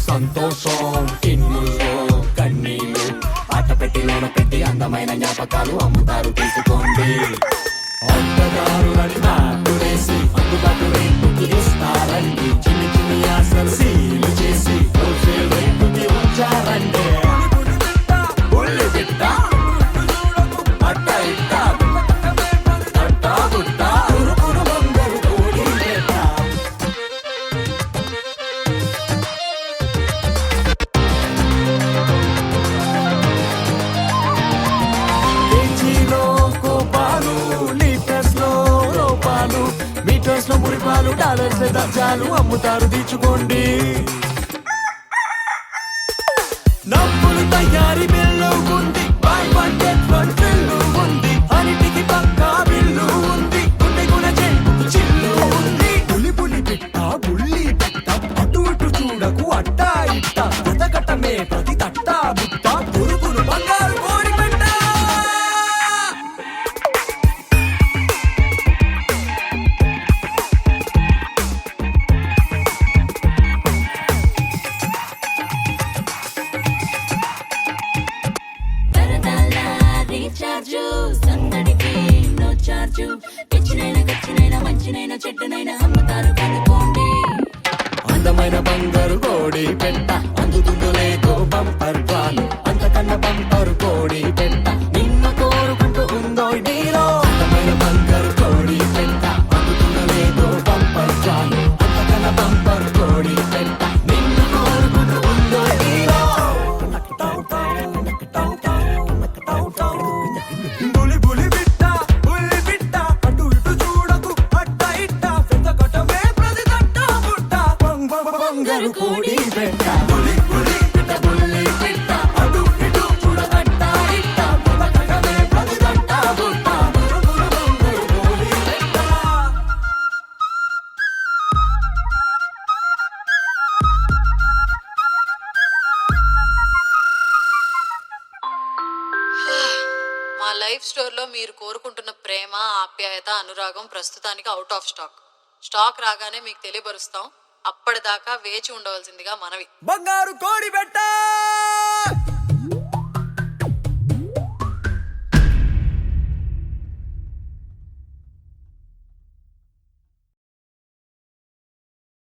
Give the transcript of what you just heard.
సంతోషం కిన్నుల్లో కన్నీళ్ళు ఆట పెట్టిలోన పెట్టి అందమైన జ్ఞాపకాలు అమ్ముతారు తీసుకోండి. అడ్డదారులని నాటువేసి అందుబాటు రేటుకి ఇస్తారండి. చిన్ని చిన్ని ఆశలు సీలు చేసి హోల్సేల్ రేటుకి ఉంచారండి. ఉల్లి బిడ్డ అట్ట ఇట్ట అట్ట గుట్ట ఉరుకురు బంగారు కోడి పెట్ట. కేజీలో కోపాలు, లీటర్స్ లో రూపాలు, మీటర్స్ లో మురిపాలు, డాలర్స్ దర్జాలు అమ్ముతారు తీసుకోండి. నవ్వులు తయారీ బిల్లు ఉంది, by one get one bill ఉంది, అన్నిటికి పక్కా బిల్లు ఉంది, గుండె గుణ చెల్లు చిల్లు ఉంది. పులి పులి పిట్ట బుల్లి పిట్ట అటు ఇటు చూడకు అట్ట ఇట్ట కటకటమే ప్రతి తట్ట బుట్ట పురుగులు బంగారు కోడి పెట్ట. రీఛార్జు సందడికి నో చార్జు. పిచ్చినైనా గచ్చినైనా మంచినైనా చెట్టునైనా అమ్ముతారు కనుకోండి. అందమైన బంగారు కోడి పెట్ట అందుతుందో లేదో బంపర్ డ్రాలు, అంతకన్నా బంపర్ కోడి పెట్ట నిన్ను కోరుకుంటూ ఉందో డీలో. అందమైన బంగారు కోడి పెట్ట అందుతుందో లేదో బంపర్ డ్రాలు, అంతకన్నా బంపర్ కోడి పెట్ట నిన్ను కోరుకుంటూ ఉందో డీలో. బులి బులి బిట్ట బుల్లి బిట్ట అటు ఇటు చూడకు అట్ట ఇట్ట పెద్దకటమే ప్రతి తట్ట బుట్ట బంగారు కోడి పెట్ట. బులి బులి బిట్ట బుల్లి బిట్ట అటు ఇటు చూడకట్ట ఇట్ట పెద్దకటమే ప్రతి తట్ట బుట్ట బంగారు కోడి పెట్ట. మా లైఫ్ స్టోర్లో మీరు కోరుకుంటున్న ప్రేమ, ఆప్యాయత, అనురాగం ప్రస్తుతానికి అవుట్ ఆఫ్ స్టాక్. స్టాక్ రాగానే మీకు తెలియపరుస్తాం. అప్పటిదాకా వేచి ఉండవలసిందిగా మనవి. బంగారు కోడి పెట్ట.